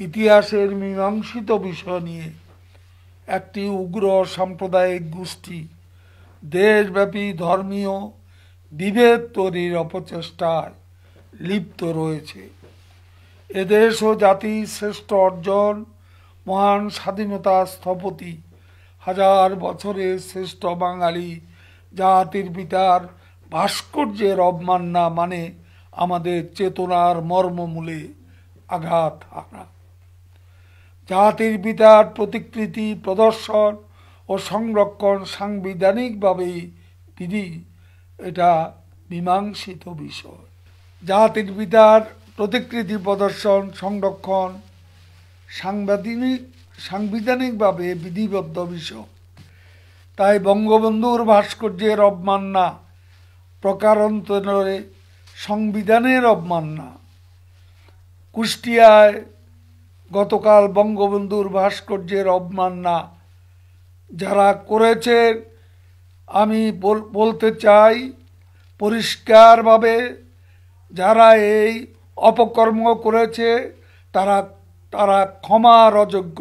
ইতিহাসের মীমাংসিত বিষয় নিয়ে একটি উগ্র সাম্প্রদায়িক গোষ্ঠী দেশব্যাপী ধর্মীয় বিভেদ তৈরির অপচেষ্টায় লিপ্ত রয়েছে। এদেশ ও জাতির শ্রেষ্ঠ অর্জন, মহান স্বাধীনতা স্থপতি, হাজার বছরের শ্রেষ্ঠ বাঙালি জাতির পিতার ভাস্কর্যের অবমাননা মানে আমাদের চেতনার মর্মমূলে আঘাত হানা। জাতির পিতার প্রতিকৃতি প্রদর্শন ও সংরক্ষণ সাংবিধানিকভাবেই বিধি, এটা মীমাংসিত বিষয়। জাতির পিতার প্রতিকৃতি প্রদর্শন সংরক্ষণ সাংবিধানিকভাবে বিধিবদ্ধ বিষয়। তাই বঙ্গবন্ধুর ভাস্কর্যের অবমাননা প্রকারান্তরে সংবিধানের অবমাননা। কুষ্টিয়ায় গতকাল বঙ্গবন্ধুর ভাস্কর্যের অবমাননা যারা করেছেন, আমি বলতে চাই পরিষ্কারভাবে, যারা এই অপকর্ম করেছে তারা ক্ষমার অযোগ্য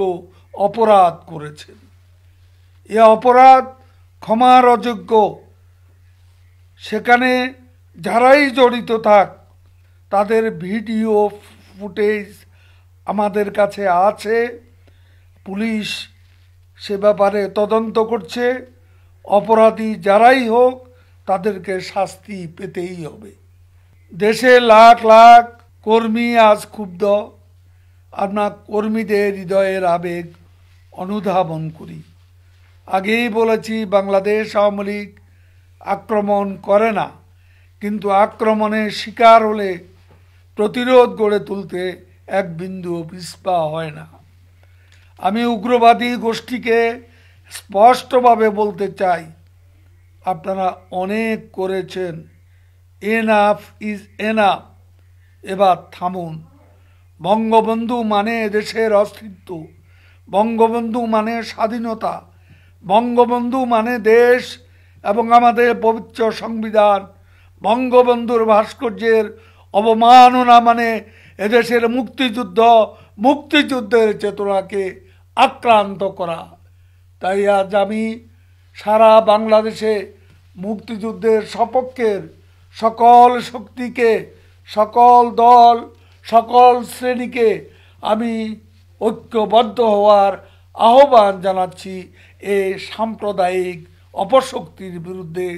অপরাধ করেছেন। এ অপরাধ ক্ষমার অযোগ্য। সেখানে যারাই জড়িত থাক তাদের ভিডিও ফুটেজ আমাদের কাছে আছে। পুলিশ সে ব্যাপারে তদন্ত করছে। অপরাধী যারাই হোক তাদেরকে শাস্তি পেতেই হবে। দেশে লাখ লাখ কর্মী আজ ক্ষুব্ধ। আমরা কর্মীদের হৃদয়ের আবেগ অনুধাবন করি। আগেই বলেছি, বাংলাদেশ আওয়ামী লীগ আক্রমণ করে না, কিন্তু আক্রমণের শিকার হলে প্রতিরোধ গড়ে তুলতে এক বিন্দু পিছপা হয় না। আমি উগ্রবাদী গোষ্ঠীকে স্পষ্টভাবে বলতে চাই, আপনারা অনেক করেছেন, এনাফ ইজ এনাফ, এবার থামুন। বঙ্গবন্ধু মানে দেশের অস্তিত্ব, বঙ্গবন্ধু মানে স্বাধীনতা, বঙ্গবন্ধু মানে দেশ এবং আমাদের পবিত্র সংবিধান। বঙ্গবন্ধুর ভাস্কর্যের অবমাননা মানে এদেশের মুক্তিযুদ্ধের চেতনাকে আক্রান্ত করা। তাই আজ আমি সারা বাংলাদেশে মুক্তিযুদ্ধের সপক্ষের সকল শক্তিকে, সকল দল, সকল শ্রেণীকে আমি ঐক্যবদ্ধ হওয়ার আহ্বান জানাচ্ছি। এই সাম্প্রদায়িক অপশক্তির বিরুদ্ধে,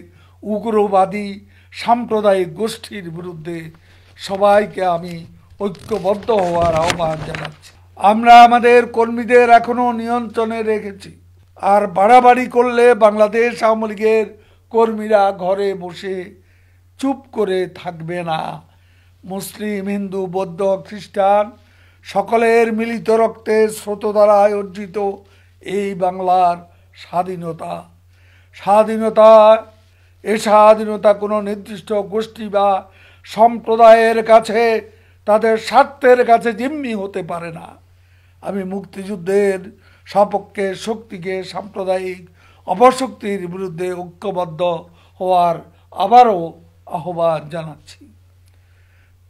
উগ্রবাদী সাম্প্রদায়িক গোষ্ঠীর বিরুদ্ধে সবাইকে আমি ঐক্যবদ্ধ হওয়ার আহ্বান জানাচ্ছি। আমরা আমাদের কর্মীদের এখনো নিয়ন্ত্রণে রেখেছি। আর বাড়াবাড়ি করলে বাংলাদেশ আওয়ামী লীগের কর্মীরা ঘরে বসে চুপ করে থাকবে না। মুসলিম, হিন্দু, বৌদ্ধ, খ্রিস্টান সকলের মিলিত রক্তের স্রোত দ্বারায় অর্জিত এই বাংলার স্বাধীনতা কোনো নির্দিষ্ট গোষ্ঠী বা সম্প্রদায়ের কাছে তাদের স্বার্থের কাছে জিম্মি হতে পারে না। আমি মুক্তিযুদ্ধের সপক্ষে শক্তিকে সাম্প্রদায়িক অপশক্তির বিরুদ্ধে ঐক্যবদ্ধ হওয়ার আবারও আহ্বান জানাচ্ছি।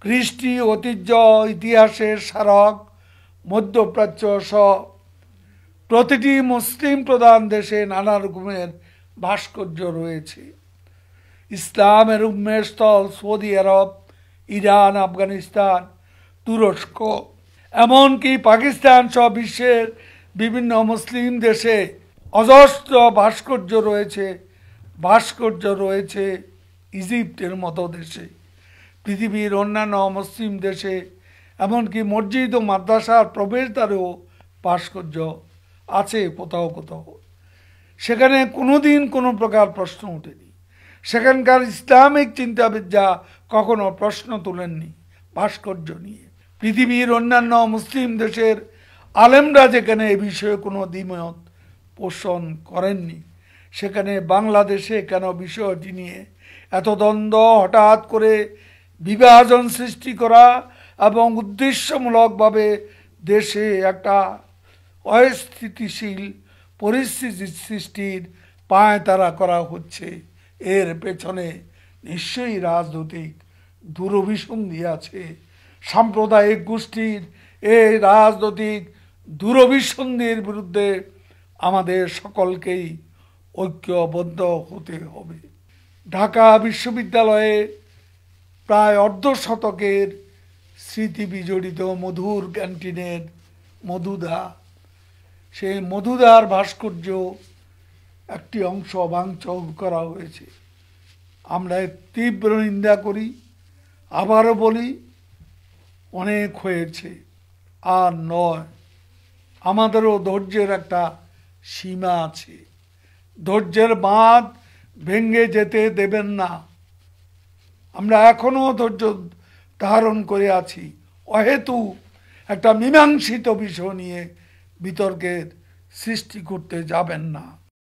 কৃষ্টি, ঐতিহ্য, ইতিহাসের স্মারক মধ্যপ্রাচ্য সহ প্রতিটি মুসলিম প্রধান দেশে নানা রকমের ভাস্কর্য রয়েছে। ইসলামের উন্মেষস্থল সৌদি আরব, ইরান, আফগানিস্তান, তুরস্ক, এমনকি পাকিস্তান সহ বিশ্বের বিভিন্ন মুসলিম দেশে অজস্র ভাস্কর্য রয়েছে। ইজিপ্টের মতো দেশে, পৃথিবীর অন্যান্য মুসলিম দেশে, এমনকি মসজিদ ও মাদ্রাসার প্রবেশদ্বারেও ভাস্কর্য আছে কোথাও কোথাও। সেখানে কোনোদিন কোনো প্রকার প্রশ্ন ওঠেনি। সেখানকার ইসলামিক চিন্তাবিদ্যা কখনো প্রশ্ন তোলেননি ভাস্কর্য নিয়ে। পৃথিবীর অন্যান্য মুসলিম দেশের আলেমরা যেখানে এ বিষয়ে কোনো দ্বিমত পোষণ করেননি, সেখানে বাংলাদেশে কেন বিষয়টি নিয়ে এত দ্বন্দ্ব, হঠাৎ করে বিভাজন সৃষ্টি করা এবং উদ্দেশ্যমূলকভাবে দেশে একটা অস্থিতিশীল পরিস্থিতি সৃষ্টির পায়তারা করা হচ্ছে। এর পেছনে নিশ্চয়ই রাজনৈতিক দূরভিসন্ধি আছে। সাম্প্রদায়িক গোষ্ঠীর এই রাজনৈতিক দূরভিসন্ধির বিরুদ্ধে আমাদের সকলকেই ঐক্যবদ্ধ হতে হবে। ঢাকা বিশ্ববিদ্যালয়ে প্রায় অর্ধ শতকের স্মৃতি বিজড়িত মধুর ক্যান্টিনের মধুদা, সেই মধুদার ভাস্কর্য একটি অংশ ভাঙচুর করা হয়েছে। আমরা এর তীব্র নিন্দা করি। আবারও বলি, অনেক হয়েছে, আর নয়। আমাদেরও ধৈর্যের একটা সীমা আছে। ধৈর্যের বাঁধ ভেঙে যেতে দেবেন না। আমরা এখনো ধৈর্য ধারণ করে আছি। অহেতু একটা মীমাংসিত বিষয় নিয়ে বিতর্কের সৃষ্টি করতে যাবেন না।